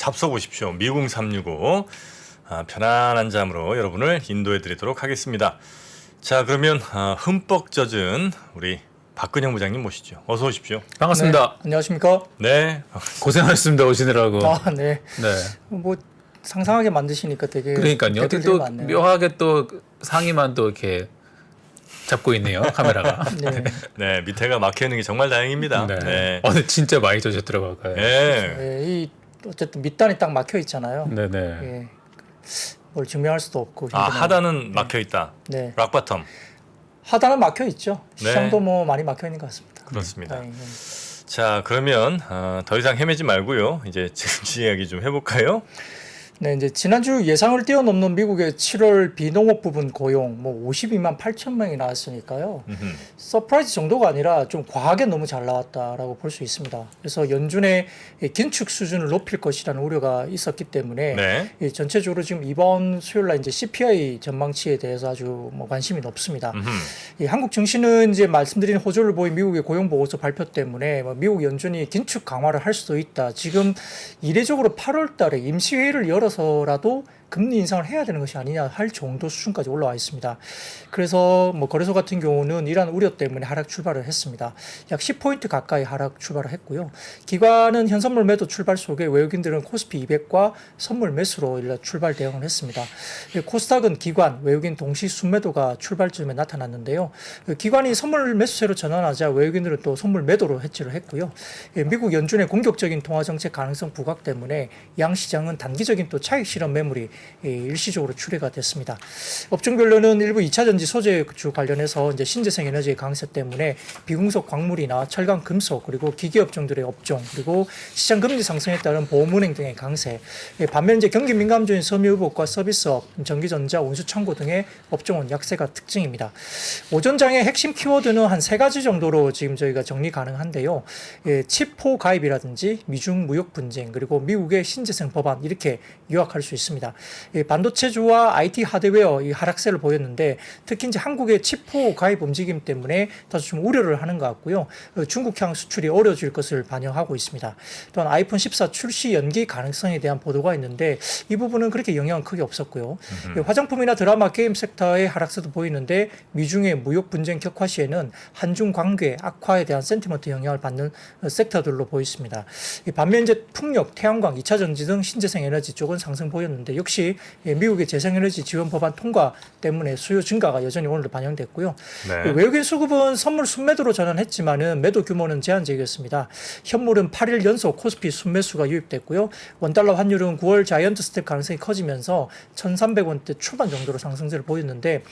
잡숴 보십시오. 미궁 365. 편안한 잠으로 여러분을 인도해 드리도록 하겠습니다. 자, 그러면 흠뻑 젖은 우리 박근영 부장님 모시죠. 어서 오십시오. 반갑습니다. 네, 안녕하십니까? 네. 고생하셨습니다. 오시느라고. 네. 네. 뭐 상상하게 만드시니까 되게 그러니까요. 어떻게 또 많네요. 묘하게 또 상의만 또 이렇게 잡고 있네요. 카메라가. 네. 네, 밑에가 막혀 있는 게 정말 다행입니다. 네. 네. 근데 진짜 많이 젖었더라고요. 네. 네, 이 어쨌든 밑단이 딱 막혀 있잖아요. 네네. 예. 뭘 증명할 수도 없고. 하단은 막혀 있다. 네. 락바텀. 하단은 막혀 있죠. 네. 시장도 뭐 많이 막혀 있는 것 같습니다. 그렇습니다. 네. 자, 그러면 더 이상 헤매지 말고요. 이제 지금 이야기 좀 해볼까요? 네, 이제 지난주 예상을 뛰어넘는 미국의 7월 비농업 부분 고용 뭐 52만 8천 명이 나왔으니까요. 서프라이즈 정도가 아니라 좀 과하게 너무 잘 나왔다라고 볼 수 있습니다. 그래서 연준의 긴축 수준을 높일 것이라는 우려가 있었기 때문에 네. 전체적으로 지금 이번 수요일 날 이제 CPI 전망치에 대해서 아주 뭐 관심이 높습니다. 한국 증시는 이제 말씀드린 호조를 보인 미국의 고용 보고서 발표 때문에 뭐 미국 연준이 긴축 강화를 할 수도 있다. 지금 이례적으로 8월 달에 임시 회의를 열어서라도 금리 인상을 해야 되는 것이 아니냐 할 정도 수준까지 올라와 있습니다. 그래서 뭐 거래소 같은 경우는 이러한 우려 때문에 하락 출발을 했습니다. 약 10포인트 가까이 하락 출발을 했고요. 기관은 현선물 매도 출발 속에 외국인들은 코스피 200과 선물 매수로 출발 대응을 했습니다. 코스닥은 기관, 외국인 동시 순매도가 출발점에 나타났는데요. 기관이 선물 매수세로 전환하자 외국인들은 또 선물 매도로 해지를 했고요. 미국 연준의 공격적인 통화 정책 가능성 부각 때문에 양 시장은 단기적인 또 차익 실현 매물이 일시적으로 출회가 됐습니다. 업종별로는 일부 2차 전지 소재주 관련해서 이제 신재생 에너지 강세 때문에 비금속 광물이나 철강 금속 그리고 기계 업종들의 업종 그리고 시장 금리 상승에 따른 보험은행 등의 강세. 반면 이제 경기 민감주인 섬유의복과 서비스업, 전기전자, 운수창고 등의 업종은 약세가 특징입니다. 오전장의 핵심 키워드는 한 세 가지 정도로 지금 저희가 정리 가능한데요. 칩포 가입이라든지 미중 무역 분쟁 그리고 미국의 신재생 법안 이렇게 요약할 수 있습니다. 반도체주와 IT 하드웨어 이 하락세를 보였는데 특히 이제 한국의 칩포 가입 움직임 때문에 다소 좀 우려를 하는 것 같고요. 중국향 수출이 어려워질 것을 반영하고 있습니다. 또한 아이폰 14 출시 연기 가능성에 대한 보도가 있는데 이 부분은 그렇게 영향은 크게 없었고요. 화장품이나 드라마 게임 섹터의 하락세도 보이는데 미중의 무역 분쟁 격화 시에는 한중 관계 악화에 대한 센티먼트 영향을 받는 섹터들로 보였습니다. 반면 이제 풍력, 태양광, 2차 전지 등 신재생 에너지 쪽은 상승 보였는데 역시 미국의 재생에너지 지원 법안 통과 때문에 수요 증가가 여전히 오늘도 반영됐고요. 네. 외국인 수급은 선물 순매도로 전환했지만은 매도 규모는 제한적이었습니다. 현물은 8일 연속 코스피 순매수가 유입됐고요. 원달러 환율은 9월 자이언트 스텝 가능성이 커지면서 1,300원대 초반 정도로 상승세를 보였는데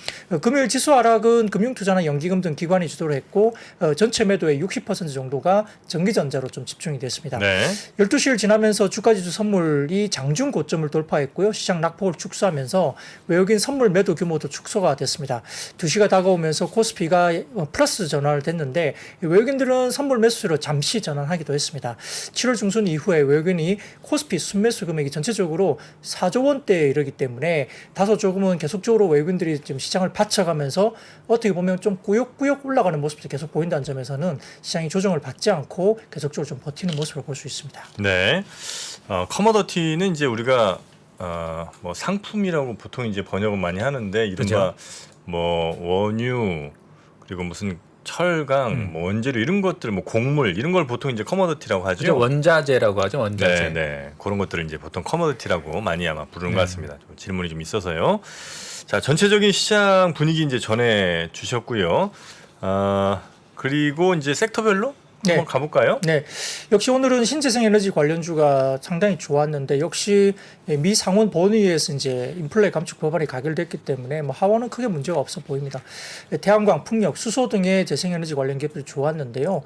금요일 지수 하락은 금융투자나 연기금 등 기관이 주도를 했고 전체 매도의 60% 정도가 전기전자로 좀 집중이 됐습니다. 네. 12시를 지나면서 주가지수 선물이 장중 고점을 돌파했고요. 시장 낙폭을 축소하면서 외국인 선물 매도 규모도 축소가 됐습니다. 2시가 다가오면서 코스피가 플러스 전환을 됐는데 외국인들은 선물 매수로 잠시 전환하기도 했습니다. 7월 중순 이후에 외국인이 코스피 순매수 금액이 전체적으로 4조 원대에 이르기 때문에 다소 조금은 계속적으로 외국인들이 지금 시장을 받쳐가면서 어떻게 보면 좀 꾸역꾸역 올라가는 모습도 계속 보인다는 점에서는 시장이 조정을 받지 않고 계속적으로 좀 버티는 모습을 볼 수 있습니다. 네. 커머더티는 이제 우리가 뭐 상품이라고 보통 이제 번역은 많이 하는데 이른바 그렇죠. 뭐 원유 그리고 무슨 철강, 뭐 원재료 이런 것들, 뭐 곡물 이런 걸 보통 이제 커머더티라고 하죠. 그죠? 원자재라고 하죠. 원자재. 네, 네. 그런 것들을 이제 보통 커머더티라고 많이 아마 부르는 것 같습니다. 좀 질문이 좀 있어서요. 자, 전체적인 시장 분위기 이제 전해 주셨고요. 그리고 이제 섹터별로 한번 가볼까요? 네, 역시 오늘은 신재생 에너지 관련주가 상당히 좋았는데 역시 미 상원 본회의에서 이제 인플레 감축 법안이 가결됐기 때문에 뭐 하원은 크게 문제가 없어 보입니다. 태양광, 풍력, 수소 등의 재생 에너지 관련 기업들이 좋았는데요.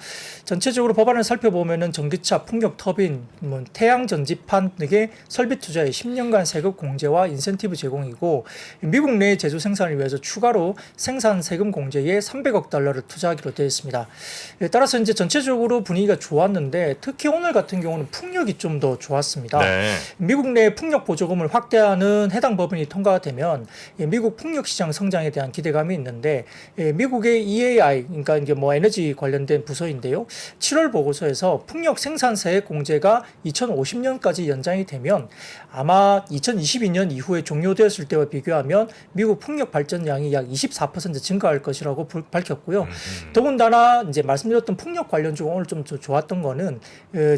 전체적으로 법안을 살펴보면은 전기차, 풍력 터빈, 뭐 태양 전지판 등의 설비 투자에 10년간 세금 공제와 인센티브 제공이고 미국 내 제조 생산을 위해서 추가로 생산 세금 공제에 $300억 투자하기로 되어 있습니다. 따라서 이제 전체 전체적으로 분위기가 좋았는데 특히 오늘 같은 경우는 풍력이 좀 더 좋았습니다. 네. 미국 내 풍력 보조금을 확대하는 해당 법안이 통과가 되면 미국 풍력 시장 성장에 대한 기대감이 있는데 미국의 EAI 그러니까 이게 뭐 에너지 관련된 부서인데요. 7월 보고서에서 풍력 생산세액 공제가 2050년까지 연장이 되면 아마 2022년 이후에 종료되었을 때와 비교하면 미국 풍력 발전량이 약 24% 증가할 것이라고 밝혔고요. 더군다나 이제 말씀드렸던 풍력 관련 중 오늘 좀 좋았던 거는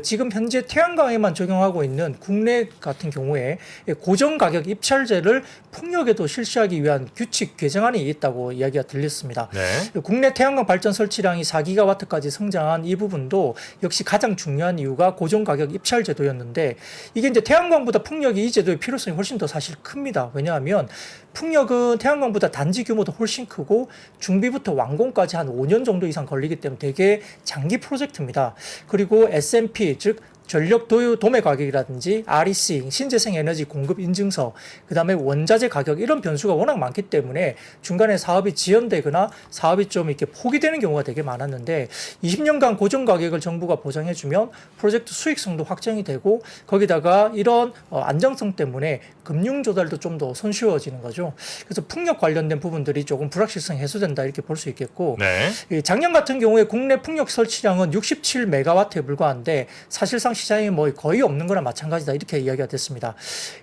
지금 현재 태양광에만 적용하고 있는 국내 같은 경우에 고정 가격 입찰제를 풍력에도 실시하기 위한 규칙 개정안이 있다고 이야기가 들렸습니다. 네. 국내 태양광 발전 설치량이 4기가와트까지 성장한 이 부분도 역시 가장 중요한 이유가 고정 가격 입찰 제도였는데 이게 이제 태양광보다 풍력이 이 제도의 필요성이 훨씬 더 사실 큽니다. 왜냐하면 풍력은 태양광보다 단지 규모도 훨씬 크고 중비부터 완공까지 한 5년 정도 이상 걸리기 때문에 되게 장기 프로젝트입니다. 그리고 SMP 즉 전력 도매 가격이라든지 REC, 신재생 에너지 공급 인증서, 그다음에 원자재 가격 이런 변수가 워낙 많기 때문에 중간에 사업이 지연되거나 사업이 좀 이렇게 포기되는 경우가 되게 많았는데 20년간 고정 가격을 정부가 보장해주면 프로젝트 수익성도 확정이 되고 거기다가 이런 안정성 때문에 금융 조달도 좀 더 손쉬워지는 거죠. 그래서 풍력 관련된 부분들이 조금 불확실성이 해소된다 이렇게 볼 수 있겠고 네. 작년 같은 경우에 국내 풍력 설치량은 67메가와트에 불과한데 사실상 시장이 뭐 거의 없는 거나 마찬가지다 이렇게 이야기가 됐습니다.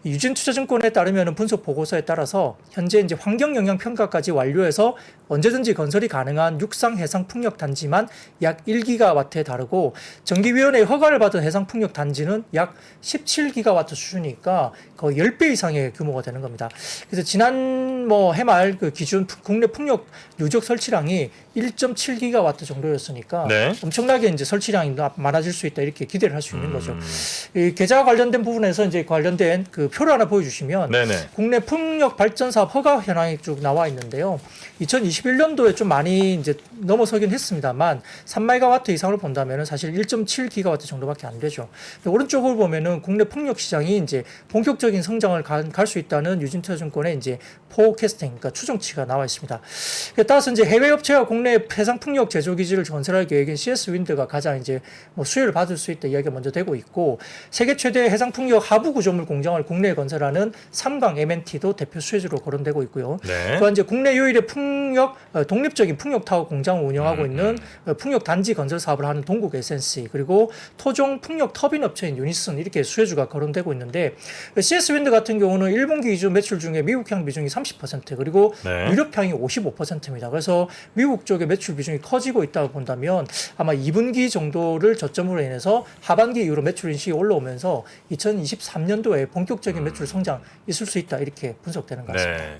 유진투자증권에 따르면 분석 보고서에 따라서 현재 이제 환경 영향 평가까지 완료해서 언제든지 건설이 가능한 육상 해상 풍력 단지만 약 1기가와트에 다르고 정기위원회 허가를 받은 해상 풍력 단지는 약 17기가와트 수준이니까 거의 10배 이상의 규모가 되는 겁니다. 그래서 지난 뭐 해말 그 기준 국내 풍력 누적 설치량이 1.7기가와트 정도였으니까 네. 엄청나게 이제 설치량이 많아질 수 있다 이렇게 기대를 할 수 있는 거죠. 이 계좌 관련된 부분에서 이제 관련된 그 표를 하나 보여주시면 네네. 국내 풍력 발전 사업 허가 현황이 쭉 나와 있는데요. 2021년도에 좀 많이 이제 넘어서긴 했습니다만 3메가와트 이상으로 본다면은 사실 1.7기가와트 정도밖에 안 되죠. 오른쪽을 보면은 국내 풍력 시장이 이제 본격적인 성장을 갈 수 있다는 유진투자증권의 이제 포캐스팅, 그러니까 추정치가 나와 있습니다. 따라서 이제 해외 업체와 국내 해상 풍력 제조 기지를 건설할 계획인 CS 윈드가 가장 이제 뭐 수혜를 받을 수 있다 이야기가 먼저 되고 있고 세계 최대 해상 풍력 하부 구조물 공장을 국내에 건설하는 삼강 MNT도 대표 수혜주로 거론되고 있고요. 네. 또한 이제 국내 유일의 풍력 독립적인 풍력 타워 공장을 운영하고 있는 풍력 단지 건설 사업을 하는 동국 SNC 그리고 토종 풍력 터빈 업체인 유니슨 이렇게 수혜주가 거론되고 있는데 CS 윈드 같은 경우는 1분기 기준 매출 중에 미국향 비중이 30% 그리고 네. 유럽향이 55%입니다. 그래서 미국 쪽의 매출 비중이 커지고 있다고 본다면 아마 2분기 정도를 저점으로 인해서 하반기 이후로 매출 인식이 올라오면서 2023년도에 본격적인 매출 성장 있을 수 있다 이렇게 분석되는 것 같습니다. 네.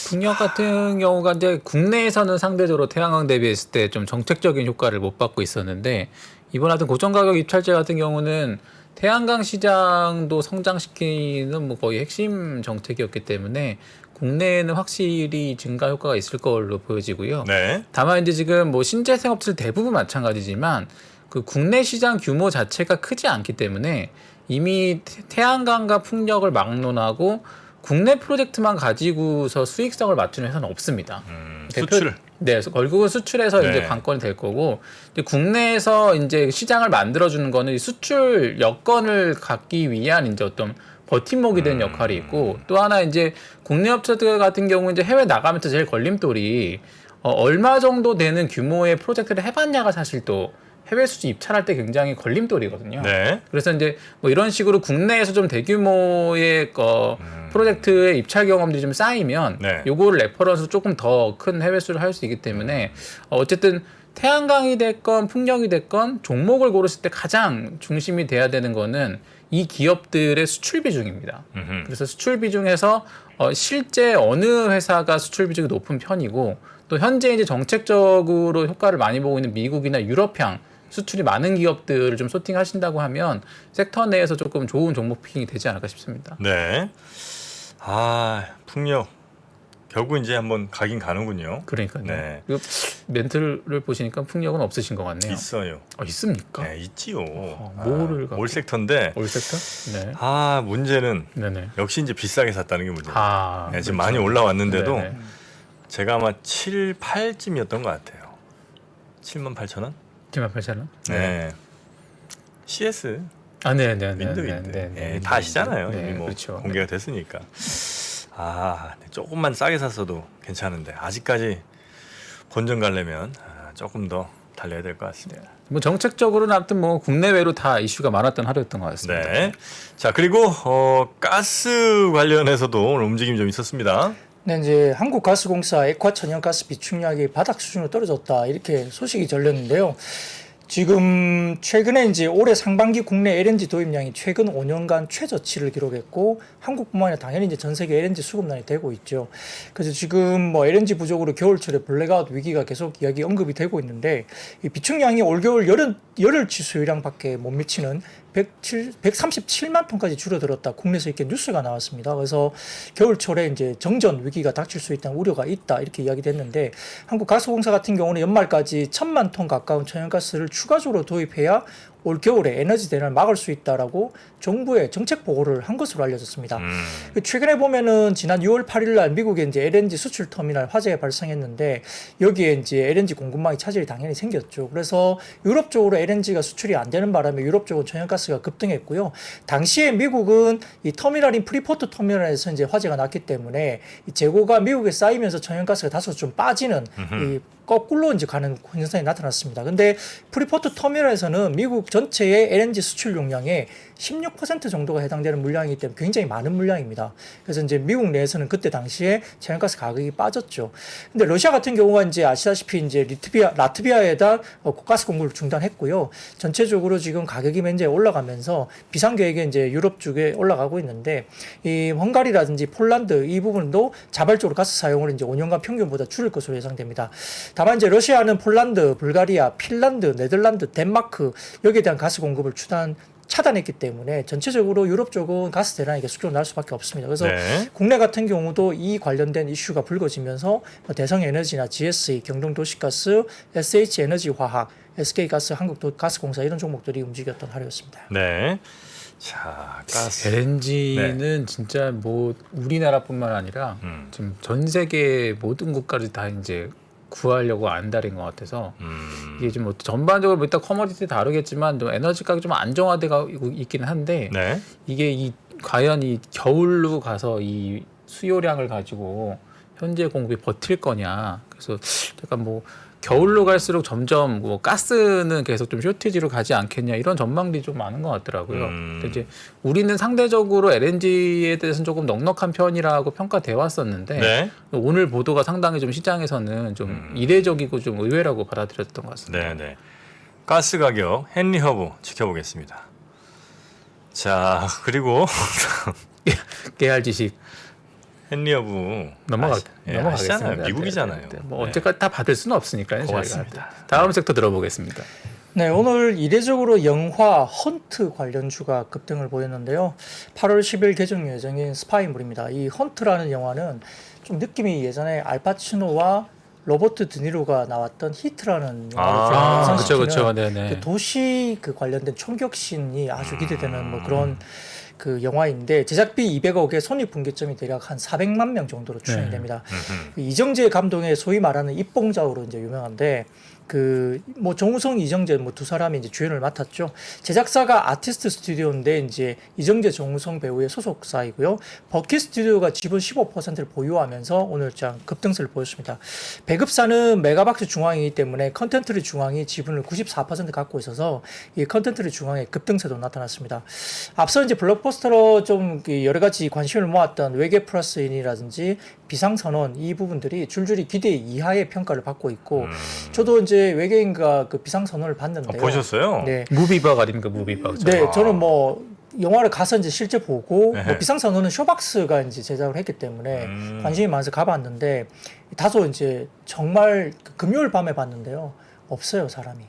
풍력 같은 경우가 이제 국내에서는 상대적으로 태양광 대비했을 때 좀 정책적인 효과를 못 받고 있었는데 이번 하여튼 고정 가격 입찰제 같은 경우는 태양광 시장도 성장시키는 뭐 거의 핵심 정책이었기 때문에 국내에는 확실히 증가 효과가 있을 걸로 보여지고요. 네. 다만 이제 지금 뭐 신재생 업체들 대부분 마찬가지지만 그 국내 시장 규모 자체가 크지 않기 때문에 이미 태양광과 풍력을 막론하고 국내 프로젝트만 가지고서 수익성을 맞추는 회사는 없습니다. 수출. 네, 그래서 결국은 수출해서 네. 이제 관건이 될 거고, 이제 국내에서 이제 시장을 만들어주는 거는 이 수출 여건을 갖기 위한 이제 어떤 버팀목이 되는 역할이 있고, 또 하나 이제 국내 업체들 같은 경우 이제 해외 나가면서 제일 걸림돌이 얼마 정도 되는 규모의 프로젝트를 해봤냐가 사실 또 해외 수주 입찰할 때 굉장히 걸림돌이거든요. 네. 그래서 이제 뭐 이런 식으로 국내에서 좀 대규모의 프로젝트의 입찰 경험들이 좀 쌓이면 네. 요거를 레퍼런스로 조금 더 큰 해외 수주를 할 수 있기 때문에 어쨌든 태양광이 됐건 풍력이 됐건 종목을 고르실 때 가장 중심이 돼야 되는 거는 이 기업들의 수출 비중입니다. 그래서 수출 비중에서 실제 어느 회사가 수출 비중이 높은 편이고 또 현재 이제 정책적으로 효과를 많이 보고 있는 미국이나 유럽향 수출이 많은 기업들을 좀 소팅하신다고 하면 섹터 내에서 조금 좋은 종목 피킹이 되지 않을까 싶습니다. 네. 아, 풍력. 결국 이제 한번 가긴 가는군요. 그러니까요. 네. 이거 멘트를 보시니까 풍력은 없으신 것 같네요. 있어요. 있습니까? 네, 있지요. 뭐를 갖고? 올 섹터인데 올 섹터? 네. 아, 문제는 네네. 역시 이제 비싸게 샀다는 게 문제예요. 아, 네, 지금 그렇죠. 많이 올라왔는데도 네네. 제가 아마 7, 8쯤이었던 것 같아요. 78,000원? 옵티마 8차는? 네. CS 네네네. 윈도우인데 다 아시잖아요. 네, 이미 뭐 그렇죠. 공개가 됐으니까. 조금만 싸게 샀어도 괜찮은데 아직까지 본전 가려면 조금 더 달려야 될 것 같습니다. 뭐 정책적으로는 아무튼 뭐 국내외로 다 이슈가 많았던 하루였던 것 같습니다. 네. 자 그리고 가스 관련해서도 오늘 움직임이 좀 있었습니다. 네, 이제 한국가스공사 액화 천연가스 비축량이 바닥 수준으로 떨어졌다 이렇게 소식이 전렸는데요. 지금 최근에 이제 올해 상반기 국내 LNG 도입량이 최근 5년간 최저치를 기록했고 한국뿐만 아니라 당연히 이제 전 세계 LNG 수급난이 되고 있죠. 그래서 지금 뭐 LNG 부족으로 겨울철에 블랙아웃 위기가 계속 이야기 언급이 되고 있는데 이 비축량이 올겨울 열흘치 수요량밖에 못 미치는 137만 톤까지 줄어들었다. 국내에서 이렇게 뉴스가 나왔습니다. 그래서 겨울철에 이제 정전 위기가 닥칠 수 있다는 우려가 있다. 이렇게 이야기됐는데 한국가스공사 같은 경우는 연말까지 1,000만 톤 가까운 천연가스를 추가적으로 도입해야 올 겨울에 에너지 대란을 막을 수 있다라고 정부에 정책 보고를 한 것으로 알려졌습니다. 최근에 보면은 지난 6월 8일 날 미국에 이제 LNG 수출 터미널 화재가 발생했는데 여기에 이제 LNG 공급망이 차질이 당연히 생겼죠. 그래서 유럽 쪽으로 LNG가 수출이 안 되는 바람에 유럽 쪽은 천연가스가 급등했고요. 당시에 미국은 이 터미널인 프리포트 터미널에서 이제 화재가 났기 때문에 이 재고가 미국에 쌓이면서 천연가스가 다소 좀 빠지는 이 거꾸로 이제 가는 현상이 나타났습니다. 근데 프리포트 터미널에서는 미국 전체의 LNG 수출 용량의 16% 정도가 해당되는 물량이기 때문에 굉장히 많은 물량입니다. 그래서 이제 미국 내에서는 그때 당시에 천연가스 가격이 빠졌죠. 근데 러시아 같은 경우가 이제 아시다시피 이제 라트비아에다 가스 공급을 중단했고요. 전체적으로 지금 가격이 굉장히 올라가면서 비상계획에 이제 유럽 쪽에 올라가고 있는데 이 헝가리라든지 폴란드 이 부분도 자발적으로 가스 사용을 이제 5년간 평균보다 줄일 것으로 예상됩니다. 다만 이제 러시아는 폴란드, 불가리아, 핀란드, 네덜란드, 덴마크 여기에 대한 가스 공급을 차단했기 때문에 전체적으로 유럽 쪽은 가스 대란이 계속적으로 날 수밖에 없습니다. 그래서 국내 같은 경우도 이 관련된 이슈가 불거지면서 대성에너지나 GSE, 경동도시가스, SH에너지화학, SK가스, 한국가스공사 이런 종목들이 움직였던 하루였습니다. 네. 자, 가스. LNG는 진짜 뭐 우리나라뿐만 아니라 지금 전 세계 모든 국가를 다 이제 구하려고 안달인 것 같아서 이게 좀 뭐 전반적으로 이따 커머디티 다르겠지만 좀 에너지 가격이 좀 안정화되고 있기는 한데 이게 과연 이 겨울로 가서 이 수요량을 가지고 현재 공급이 버틸 거냐. 그래서 약간 뭐 겨울로 갈수록 점점 뭐 가스는 계속 좀 쇼티지로 가지 않겠냐 이런 전망들이 좀 많은 것 같더라고요. 근데 이제 우리는 상대적으로 LNG에 대해서는 조금 넉넉한 편이라고 평가돼 왔었는데 오늘 보도가 상당히 좀 시장에서는 좀 이례적이고 좀 의외라고 받아들였던 것 같습니다. 네. 가스 가격 헨리 허브 지켜보겠습니다. 자 그리고 깨알 지식 헨리 허브 넘어가겠습니다. 아시잖아요. 미국이잖아요. 뭐 언제까지 다 받을 수는 없으니까요. 고맙습니다. 다음 섹터 들어보겠습니다. 네, 오늘 이례적으로 영화 헌트 관련주가 급등을 보였는데요. 8월 10일 개정 예정인 스파이물입니다. 이 헌트라는 영화는 좀 느낌이 예전에 알파치노와 로버트 드니로가 나왔던 히트라는 영화를 그렇죠. 그 도시 그 관련된 총격신이 아주 기대되는 뭐 그런 그 영화인데 제작비 200억에 손익분기점이 대략 한 400만 명 정도로 추정이 됩니다. 이정재 감독의 소위 말하는 입봉작으로 이제 유명한데 그 뭐 정우성, 이정재 뭐 두 사람이 이제 주연을 맡았죠. 제작사가 아티스트 스튜디오인데 이제 이정재, 정우성 배우의 소속사이고요. 버킷 스튜디오가 지분 15%를 보유하면서 오늘 장 급등세를 보였습니다. 배급사는 메가박스 중앙이기 때문에 컨텐츠리 중앙이 지분을 94% 갖고 있어서 이 컨텐츠리 중앙의 급등세도 나타났습니다. 앞서 이제 블록버스터로 좀 여러 가지 관심을 모았던 외계 플러스인이라든지 비상선언 이 부분들이 줄줄이 기대 이하의 평가를 받고 있고 저도 이제 외계인과 그 비상선언을 봤는데요. 보셨어요? 네. 무비박 아닙니까? 무비박. 네, 저는 뭐 영화를 가서 이제 실제 보고 뭐 비상선언은 쇼박스가 이제 제작을 했기 때문에 관심이 많아서 가봤는데 다소 이제 정말 금요일 밤에 봤는데요. 없어요, 사람이.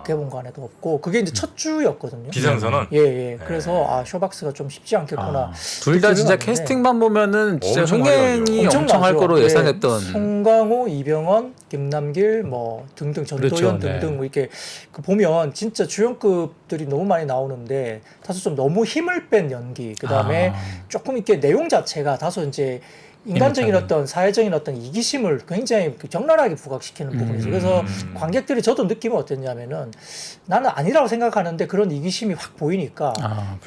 개봉관에도 없고 그게 이제 첫 주였거든요. 비상선언. 예. 그래서 쇼박스가 좀 쉽지 않겠구나. 둘 다 진짜 캐스팅만 보면은 진짜 흥행이 엄청 할 거로 예상했던. 송강호, 이병헌, 김남길 뭐 등등 전도연 등등 뭐 이렇게 그 보면 진짜 주연급들이 너무 많이 나오는데 다소 좀 너무 힘을 뺀 연기. 그다음에 조금 이렇게 내용 자체가 다소 이제 인간적인 힘차게. 어떤 사회적인 어떤 이기심을 굉장히 적나라하게 부각시키는 부분이죠. 그래서 관객들이 저도 느낌이 어땠냐면은 나는 아니라고 생각하는데 그런 이기심이 확 보이니까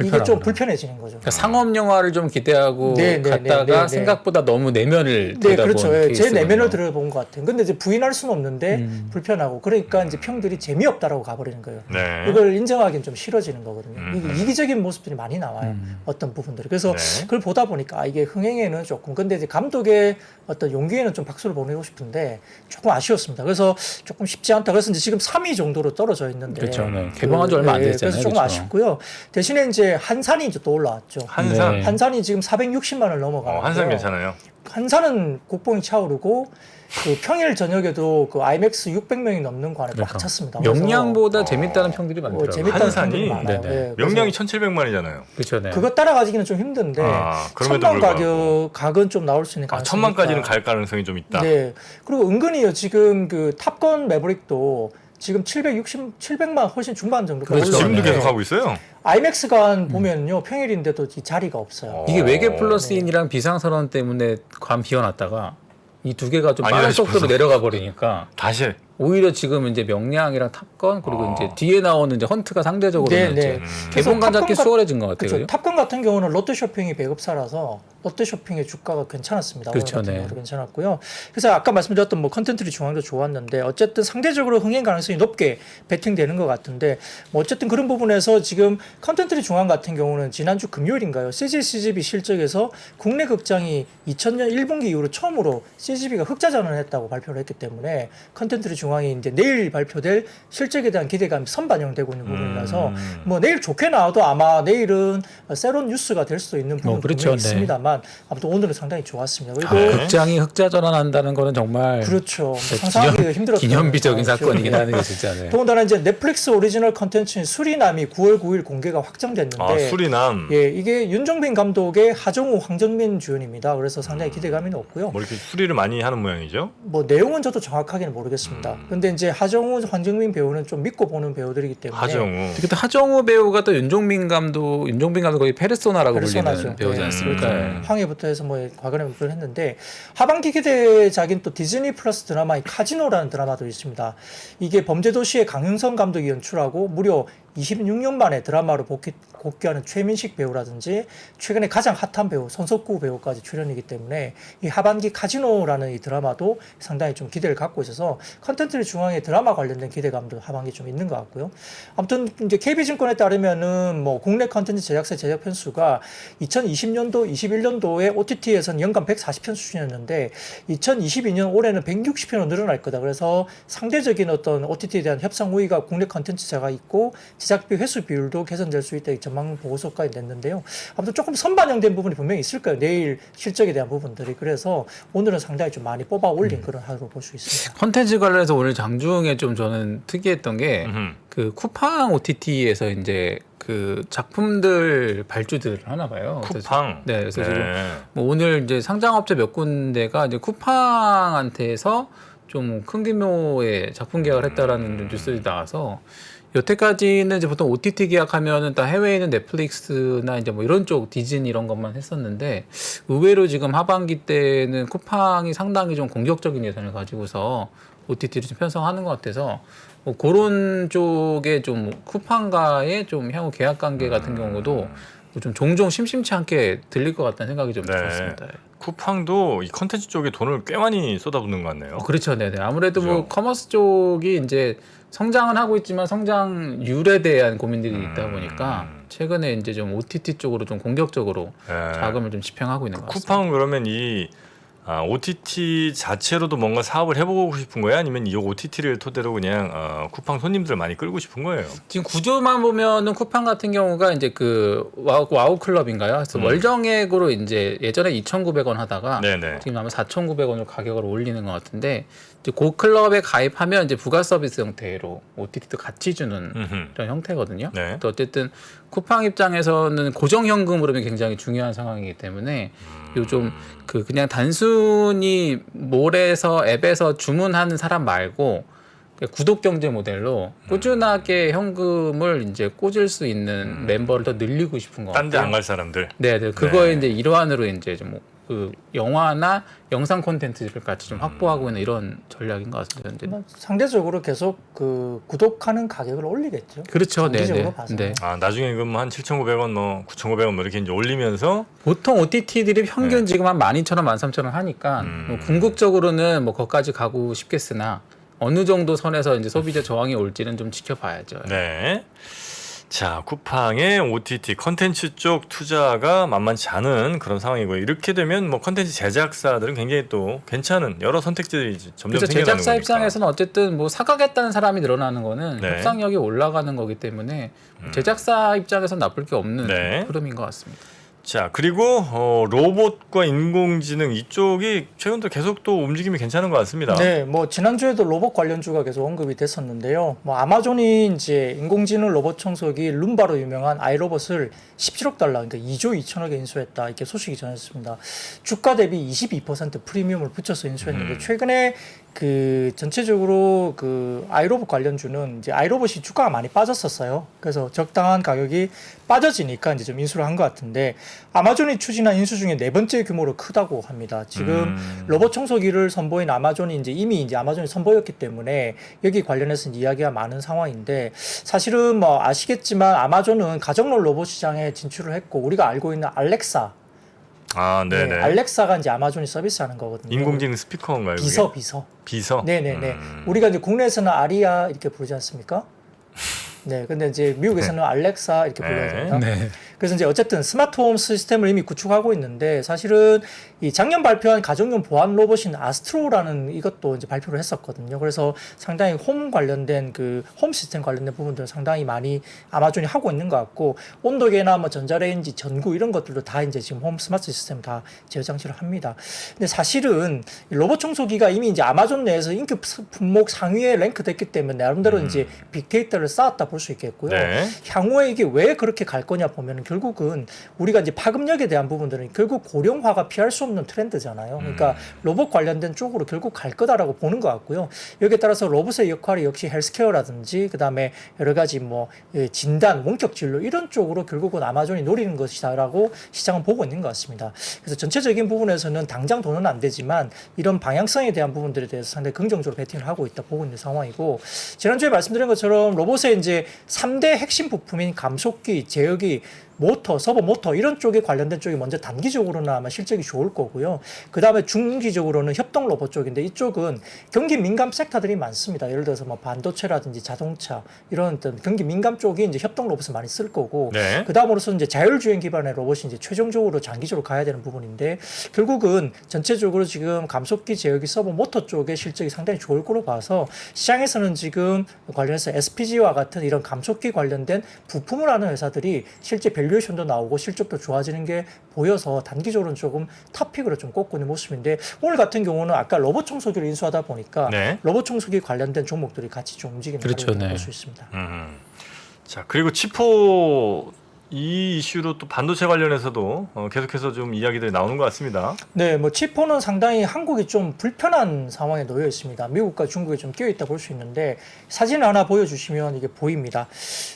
이게 좀 불편하구나. 불편해지는 거죠. 그러니까 상업 영화를 좀 기대하고 네, 네, 갔다가 네, 네, 네. 생각보다 너무 내면을 네, 들여다본 그렇죠. 예, 제 케이스군요. 내면을 들어본 것 같아요. 근데 이제 부인할 수는 없는데 불편하고 그러니까 이제 평들이 재미없다라고 가버리는 거예요. 네. 이걸 인정하기는 좀 싫어지는 거거든요. 이게 이기적인 모습들이 많이 나와요. 어떤 부분들이. 그래서 네. 그걸 보다 보니까 아, 이게 흥행에는 조금 근데 이제 감독의 어떤 용기에는 좀 박수를 보내고 싶은데 조금 아쉬웠습니다. 그래서 조금 쉽지 않다. 그래서 이제 지금 3위 정도로 떨어져 있는데 그렇죠. 네. 개봉한 지 얼마 안 됐잖아요. 그래서 조금 그렇죠. 아쉽고요. 대신에 이제 한산이 이제 또 올라왔죠. 한산. 네. 한산이 지금 460만 원을 넘어가는데요. 한산 괜찮아요. 한산은 곡봉이 차오르고 그 평일 저녁에도 그 아이맥스 600명이 넘는 관을 그러니까. 꽉 찼습니다. 명량보다 재밌다는 평들이 그래서 많더라고요. 재밌다는 한산이? 평들이 많아요. 네네. 예, 그래서 명량이 1,700만이잖아요. 그렇죠. 네. 그거 따라가기는 좀 힘든데 그럼에도 1,000만 불구하고. 각은 좀 나올 수 있는 가능성이 1,000만까지는 있다. 갈 가능성이 좀 있다. 네. 그리고 은근히요 지금 그 탑건 매버릭도 지금 700만 훨씬 중반 정도. 그렇죠. 지금도 네. 계속 하고 있어요. 아이맥스관 보면요 평일인데도 이 자리가 없어요. 이게 외계 네. 플러스인이랑 비상선언 때문에 관 비워놨다가 이 두 개가 좀 빠른 아니라 속도로 싶어서. 내려가 버리니까 다시 오히려 지금 이제 명량이랑 탑건 그리고 이제 뒤에 나오는 이제 헌트가 상대적으로 네, 이제 네. 개봉관 그래서 잡기 탑건 수월해진 것 같아요. 그렇죠. 그죠? 탑건 같은 경우는 롯데쇼핑이 배급사라서 롯데쇼핑의 주가가 괜찮았습니다. 그렇죠, 오늘 같은 네. 경우도 괜찮았고요. 그래서 아까 말씀드렸던 뭐 컨텐츠리 중앙도 좋았는데 어쨌든 상대적으로 흥행 가능성이 높게 베팅되는 것 같은데 뭐 어쨌든 그런 부분에서 지금 컨텐츠리 중앙 같은 경우는 지난주 금요일인가요? CGV 실적에서 국내 극장이 2000년 1분기 이후로 처음으로 CGV가 흑자 전환했다고 발표를 했기 때문에 컨텐츠리 중앙이 이제 내일 발표될 실적에 대한 기대감이 선반영되고 있는 부분이라서 뭐 내일 좋게 나와도 아마 내일은 새로운 뉴스가 될 수도 있는 부분이 그렇죠. 분명히 네. 있습니다만 아무튼 오늘은 상당히 좋았습니다. 그리고 네. 극장이 흑자 전환한다는 거는 정말 그렇죠. 상상하기가 힘들었던 기념비적인 상황이죠. 사건이긴 하네요, 진짜. 네. 더군다나 이제 넷플릭스 오리지널 컨텐츠인 수리남이 9월 9일 공개가 확정됐는데 수리남. 예, 이게 윤종빈 감독의 하정우, 황정민 주연입니다. 그래서 상당히 기대감이 높고요. 뭐 이렇게 수리를 많이 하는 모양이죠. 뭐 내용은 저도 정확하게는 모르겠습니다. 근데 이제 하정우, 황정민 배우는 좀 믿고 보는 배우들이기 때문에 하정우. 그때 하정우 배우가 또 윤종빈 감독 거의 페르소나라고 페르소나죠. 불리는 배우지 네. 않습니까? 음. 황해부터 해서 뭐 과거에 그걸 했는데 하반기 기대작인 또 디즈니 플러스 드라마인 카지노라는 드라마도 있습니다. 이게 범죄도시의 강윤성 감독이 연출하고 무려 26년 만에 드라마로 복귀하는 최민식 배우라든지 최근에 가장 핫한 배우 손석구 배우까지 출연이기 때문에 이 하반기 카지노라는 이 드라마도 상당히 좀 기대를 갖고 있어서 컨텐츠 중앙에 드라마 관련된 기대감도 하반기 좀 있는 것 같고요. 아무튼 이제 KB증권에 따르면은 뭐 국내 컨텐츠 제작사 제작 편수가 2020년도, 21년도에 OTT에서는 연간 140편 수준이었는데 2022년 올해는 160편으로 늘어날 거다. 그래서 상대적인 어떤 OTT에 대한 협상 우위가 국내 컨텐츠사가 있고 제작비 회수 비율도 개선될 수 있다. 이 전망 보고서까지 냈는데요. 아무튼 조금 선반영된 부분이 분명히 있을 거예요. 내일 실적에 대한 부분들이. 그래서 오늘은 상당히 좀 많이 뽑아 올린 그런 하루로 볼 수 있습니다. 컨텐츠 관련해서 오늘 장중에 좀 저는 특이했던 게 그 쿠팡 OTT에서 이제 그 작품들 발주들을 하나 봐요. 쿠팡. 네, 그래서 지금 뭐 오늘 이제 상장업체 몇 군데가 이제 쿠팡한테서 좀 큰 규모의 작품 계약을 했다라는 좀 뉴스들이 나와서 여태까지는 이제 보통 OTT 계약하면은 다 해외에 있는 넷플릭스나 이제 뭐 이런 쪽 디즈니 이런 것만 했었는데 의외로 지금 하반기 때는 쿠팡이 상당히 좀 공격적인 예산을 가지고서 OTT를 좀 편성하는 것 같아서 뭐 그런 쪽에 좀 쿠팡과의 좀 향후 계약 관계 같은 경우도 좀 종종 심심치 않게 들릴 것 같다는 생각이 좀 네. 들었습니다. 쿠팡도 이 컨텐츠 쪽에 돈을 꽤 많이 쏟아붓는 것 같네요. 그렇죠, 네네. 아무래도 뭐 그죠? 커머스 쪽이 이제 성장은 하고 있지만 성장률에 대한 고민들이 있다 보니까 최근에 이제 좀 OTT 쪽으로 좀 공격적으로 네. 자금을 좀 집행하고 있는 것 같습니다. 쿠팡은 그러면 이 OTT 자체로도 뭔가 사업을 해보고 싶은 거야? 아니면 이 OTT를 토대로 그냥 쿠팡 손님들 많이 끌고 싶은 거예요? 지금 구조만 보면은 쿠팡 같은 경우가 이제 그 와우 클럽인가요? 그래서 월정액으로 이제 예전에 2,900원 하다가 네네. 지금 아마 4,900원으로 가격을 올리는 것 같은데 이제 그 클럽에 가입하면 이제 부가 서비스 형태로 OTT도 같이 주는 이런 형태거든요. 네. 또 어쨌든 쿠팡 입장에서는 고정 현금 흐름이 굉장히 중요한 상황이기 때문에 요즘 그 그냥 단순히 몰에서 앱에서 주문하는 사람 말고 구독 경제 모델로 꾸준하게 현금을 이제 꽂을 수 있는 멤버를 더 늘리고 싶은 것 딴 데 같아요. 안 갈 사람들. 네, 그거의 네. 이제 일환으로 이제 좀 그 영화나 영상 콘텐츠를 같이 좀 확보하고 있는 이런 전략인 것 같습니다. 현재. 뭐 상대적으로 계속 그 구독하는 가격을 올리겠죠. 그렇죠. 네, 장기적으로 네. 봐서. 네. 아 나중에 그럼 한 7,900원, 뭐 9,500원 뭐 이렇게 이제 올리면서 보통 OTT들이 평균 네. 지금 한 12,000원, 13,000원 하니까 뭐 궁극적으로는 뭐 거기까지 가고 싶겠으나 어느 정도 선에서 이제 소비자 저항이 올지는 좀 지켜봐야죠. 네. 자, 쿠팡의 OTT 컨텐츠 쪽 투자가 만만치 않은 그런 상황이고요. 이렇게 되면 뭐 컨텐츠 제작사들은 굉장히 또 괜찮은 여러 선택지들이 점점 그래서 생겨나는 제작사 거니까. 입장에서는 어쨌든 뭐 사가겠다는 사람이 늘어나는 거는 네. 협상력이 올라가는 거기 때문에 제작사 입장에서는 나쁠 게 없는 네. 흐름인 것 같습니다. 자, 그리고 로봇과 인공지능 이쪽이 최근 또 계속 또 움직임이 괜찮은 것 같습니다. 네, 뭐 지난주에도 로봇 관련주가 계속 언급이 됐었는데요. 뭐 아마존이 이제 인공지능 로봇 청소기 룸바로 유명한 아이로봇을 17억 달러, 그러니까 2조 2천억에 인수했다 이렇게 소식이 전해졌습니다. 주가 대비 22% 프리미엄을 붙여서 인수했는데 최근에 그 전체적으로 그 아이로봇 관련주는 이제 아이로봇이 주가가 많이 빠졌었어요. 그래서 적당한 가격이 빠져지니까 이제 좀 인수를 한 것 같은데 아마존이 추진한 인수 중에 네 번째 규모로 크다고 합니다. 지금 로봇 청소기를 선보인 아마존이 이미 아마존이 선보였기 때문에 여기 관련해서 이야기가 많은 상황인데 사실은 뭐 아시겠지만 아마존은 가정용 로봇 시장에 진출을 했고 우리가 알고 있는 알렉사 아, 네네. 네, 알렉사가 이제 아마존이 서비스하는 거거든요. 인공지능 스피커인가요? 그게? 비서. 비서. 네네네. 우리가 이제 국내에서는 아리아 이렇게 부르지 않습니까? 네, 근데 이제 미국에서는 알렉사 이렇게 불러야 됩니다. 네. 그래서 이제 어쨌든 스마트홈 시스템을 이미 구축하고 있는데 사실은 이 작년 발표한 가정용 보안 로봇인 아스트로라는 이것도 이제 발표를 했었거든요. 그래서 상당히 홈 관련된 그 홈 시스템 관련된 부분들 상당히 많이 아마존이 하고 있는 것 같고 온도계나 뭐 전자레인지, 전구 이런 것들도 다 이제 지금 홈 스마트 시스템 다 제어 장치를 합니다. 근데 사실은 이 로봇 청소기가 이미 이제 아마존 내에서 인기 품목 상위에 랭크됐기 때문에 나름대로 이제 빅데이터를 쌓았다 볼 수 있겠고요. 네. 향후에 이게 왜 그렇게 갈 거냐 보면 결국은 우리가 이제 파급력에 대한 부분들은 결국 고령화가 피할 수 없는 트렌드잖아요. 그러니까 로봇 관련된 쪽으로 결국 갈 거다라고 보는 것 같고요. 여기에 따라서 로봇의 역할이 역시 헬스케어라든지 그다음에 여러 가지 뭐 진단, 원격 진료 이런 쪽으로 결국은 아마존이 노리는 것이다라고 시장은 보고 있는 것 같습니다. 그래서 전체적인 부분에서는 당장 돈은 안 되지만 이런 방향성에 대한 부분들에 대해서 상당히 긍정적으로 베팅을 하고 있다 보고 있는 상황이고 지난주에 말씀드린 것처럼 로봇의 이제 3대 핵심 부품인 감속기, 제어기, 모터, 서버 모터 이런 쪽에 관련된 쪽이 먼저 단기적으로는 아마 실적이 좋을 거고요. 그 다음에 중기적으로는 협동 로봇 쪽인데 이쪽은 경기 민감 섹터들이 많습니다. 예를 들어서 뭐 반도체라든지 자동차 이런 어떤 경기 민감 쪽이 이제 협동 로봇을 많이 쓸 거고 네. 그 다음으로서 이제 자율주행 기반의 로봇이 이제 최종적으로 장기적으로 가야 되는 부분인데 결국은 전체적으로 지금 감속기, 제어기, 서버 모터 쪽의 실적이 상당히 좋을 거로 봐서 시장에서는 지금 관련해서 SPG와 같은 이런 감속기 관련된 부품을 하는 회사들이 실제 밸류에이션도 나오고 실적도 좋아지는 게 보여서 단기적으로는 조금 탑픽으로 좀 꼽고 있는 모습인데 오늘 같은 경우는 아까 로봇 청소기를 인수하다 보니까 네. 로봇 청소기 관련된 종목들이 같이 좀 움직이는 그렇죠, 걸로 네. 볼 수 있습니다. 자, 그리고 치포 이 이슈로 또 반도체 관련해서도 계속해서 좀 이야기들이 나오는 것 같습니다. 네, 뭐 치포는 상당히 한국이 좀 불편한 상황에 놓여 있습니다. 미국과 중국에 좀 끼어 있다 볼 수 있는데 사진 하나 보여주시면 이게 보입니다.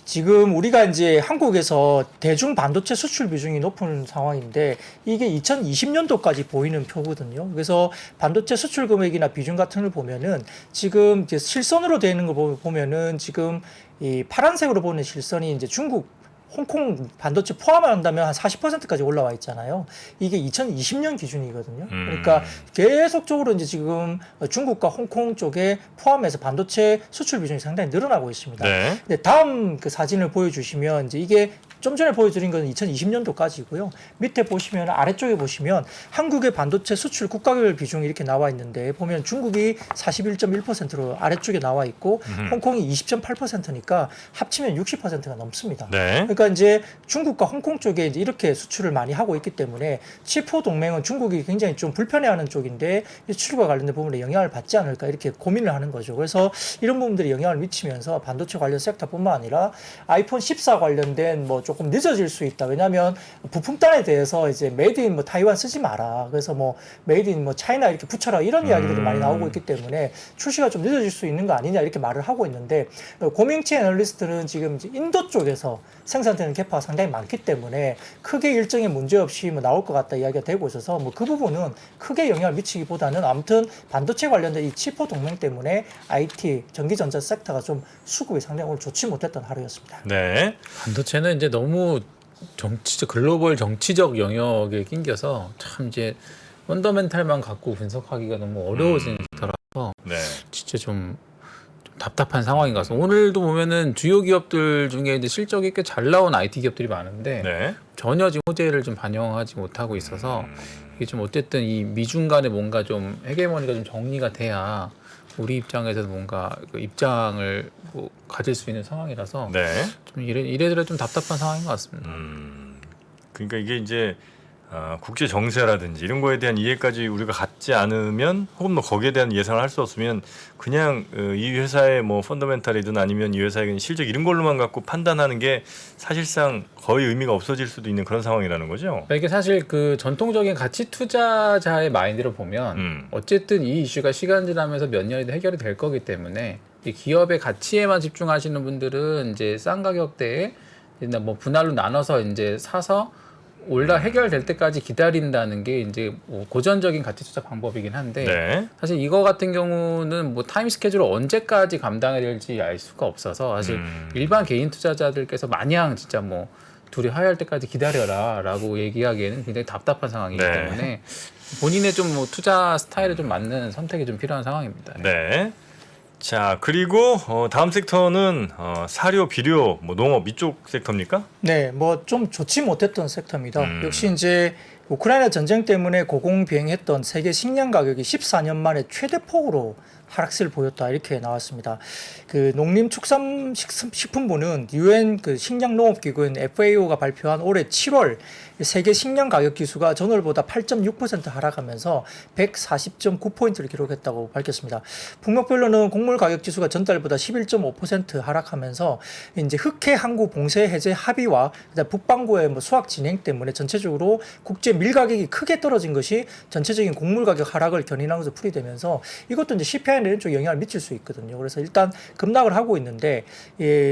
지금 우리가 이제 한국에서 대중 반도체 수출 비중이 높은 상황인데 이게 2020년도까지 보이는 표거든요. 그래서 반도체 수출 금액이나 비중 같은 걸 보면은 지금 이제 실선으로 되어 있는 걸 보면은 지금 이 파란색으로 보는 실선이 이제 중국 홍콩 반도체 포함한다면 한 40%까지 올라와 있잖아요. 이게 2020년 기준이거든요. 그러니까 계속적으로 이제 지금 중국과 홍콩 쪽에 포함해서 반도체 수출 비중이 상당히 늘어나고 있습니다. 네. 근데 다음 그 사진을 보여주시면 이제 이게 좀 전에 보여드린 건 2020년도까지고요. 밑에 보시면 아래쪽에 보시면 한국의 반도체 수출 국가별 비중이 이렇게 나와 있는데 보면 중국이 41.1%로 아래쪽에 나와 있고 홍콩이 20.8%니까 합치면 60%가 넘습니다. 네. 그러니까 이제 중국과 홍콩 쪽에 이제 이렇게 수출을 많이 하고 있기 때문에 치포 동맹은 중국이 굉장히 좀 불편해하는 쪽인데 이 수출과 관련된 부분에 영향을 받지 않을까 이렇게 고민을 하는 거죠. 그래서 이런 부분들이 영향을 미치면서 반도체 관련 섹터뿐만 아니라 아이폰 14 관련된 뭐 조금 늦어질 수 있다. 왜냐하면 부품단에 대해서 이제 메이드 인 뭐 타이완 쓰지 마라. 그래서 뭐 메이드 인 뭐 차이나 이렇게 붙여라 이런 이야기들이 많이 나오고 있기 때문에 출시가 좀 늦어질 수 있는 거 아니냐 이렇게 말을 하고 있는데 고명치 애널리스트는 지금 이제 인도 쪽에서 생산되는 계파가 상당히 많기 때문에 크게 일정에 문제 없이 뭐 나올 것 같다 이야기가 되고 있어서 뭐 그 부분은 크게 영향을 미치기보다는 아무튼 반도체 관련된 이 치포 동맹 때문에 IT 전기전자 섹터가 좀 수급이 상당히 오늘 좋지 못했던 하루였습니다. 네. 반도체는 이제 너무 글로벌 정치적 영역에 낑겨서 참 이제 펀더멘탈만 갖고 분석하기가 너무 어려워지는 섹터라서 네. 진짜 좀 답답한 상황인 것 같습니다. 오늘도 보면은 주요 기업들 중에 이제 실적이 꽤 잘 나온 IT 기업들이 많은데 네. 전혀 지금 호재를 좀 반영하지 못하고 있어서 이게 좀 어쨌든 이 미중 간에 뭔가 좀 헤게모니가 좀 정리가 돼야 우리 입장에서도 뭔가 그 입장을 뭐 가질 수 있는 상황이라서 네. 좀 이래저래 좀 답답한 상황인 것 같습니다. 그러니까 이게 이제 국제 정세라든지 이런 거에 대한 이해까지 우리가 갖지 않으면 혹은 뭐 거기에 대한 예상을 할 수 없으면 그냥 이 회사의 뭐 펀더멘탈이든 아니면 이 회사의 실적 이런 걸로만 갖고 판단하는 게 사실상 거의 의미가 없어질 수도 있는 그런 상황이라는 거죠. 그러니까 이게 사실 그 전통적인 가치 투자자의 마인드로 보면 어쨌든 이 이슈가 시간 지나면서 몇 년이든 해결이 될 거기 때문에 이 기업의 가치에만 집중하시는 분들은 이제 싼 가격대에 뭐 분할로 나눠서 이제 사서 올라 해결될 때까지 기다린다는 게 이제 뭐 고전적인 가치 투자 방법이긴 한데 네. 사실 이거 같은 경우는 뭐 타임 스케줄을 언제까지 감당해야 될지 알 수가 없어서 사실 일반 개인 투자자들께서 마냥 진짜 뭐 둘이 화해할 때까지 기다려라라고 얘기하기에는 굉장히 답답한 상황이기 네. 때문에 본인의 좀 뭐 투자 스타일에 좀 맞는 선택이 좀 필요한 상황입니다. 네. 자, 그리고 다음 섹터는 사료, 비료, 뭐 농업 이쪽 섹터입니까? 네, 뭐 좀 좋지 못했던 섹터입니다. 역시 이제 우크라이나 전쟁 때문에 고공비행했던 세계 식량 가격이 14년 만에 최대폭으로 하락세를 보였다 이렇게 나왔습니다. 그 농림축산식품부는 유엔 그 식량농업기구인 FAO가 발표한 올해 7월 세계 식량 가격 지수가 전월보다 8.6% 하락하면서 140.9포인트를 기록했다고 밝혔습니다. 품목별로는 곡물 가격 지수가 전달보다 11.5% 하락하면서 이제 흑해 항구 봉쇄 해제 합의와 그다음 북반구의 뭐 수확 진행 때문에 전체적으로 국제 밀 가격이 크게 떨어진 것이 전체적인 곡물 가격 하락을 견인한 것으로 풀이되면서 이것도 이제 CPI에 쪽 영향을 미칠 수 있거든요. 그래서 일단 급락을 하고 있는데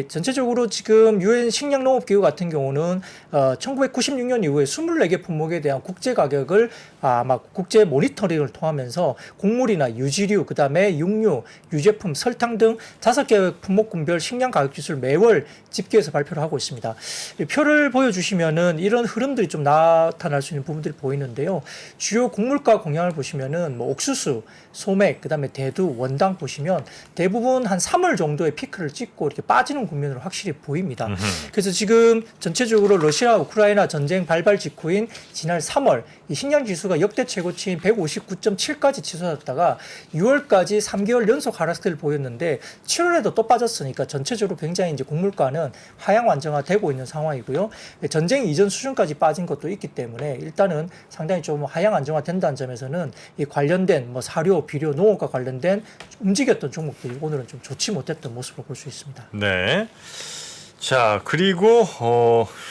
전체적으로 지금 유엔 식량농업기구 같은 경우는 1996년 이후에 24개 품목에 대한 국제 가격을 아마 국제 모니터링을 통하면서 곡물이나 유지류, 그다음에 육류, 유제품, 설탕 등 5개 품목군별 식량 가격 지수를 매월 집계해서 발표를 하고 있습니다. 이 표를 보여주시면은 이런 흐름들이 좀 나타날 수 있는 부분들이 보이는데요. 주요 곡물가 공약을 보시면은 뭐 옥수수, 소맥, 그다음에 대두, 원당 보시면 대부분 한 3월 정도의 피크를 찍고 이렇게 빠지는 국면으로 확실히 보입니다. 그래서 지금 전체적으로 러시아 우크라이나 전쟁 발발 직후인 지난 3월 이 식량 지수가 역대 최고치인 159.7까지 치솟았다가 6월까지 3개월 연속 하락세를 보였는데 7월에도 또 빠졌으니까 전체적으로 굉장히 이제 곡물가는 하향 완전화되고 있는 상황이고요. 전쟁 이전 수준까지 빠진 것도 있기 때문에 일단은 상당히 좀 하향 안정화된다는 점에서는 이 관련된 뭐 사료, 비료, 농업과 관련된 움직였던 종목들이 오늘은 좀 좋지 못했던 모습을 볼 수 있습니다. 네. 자, 그리고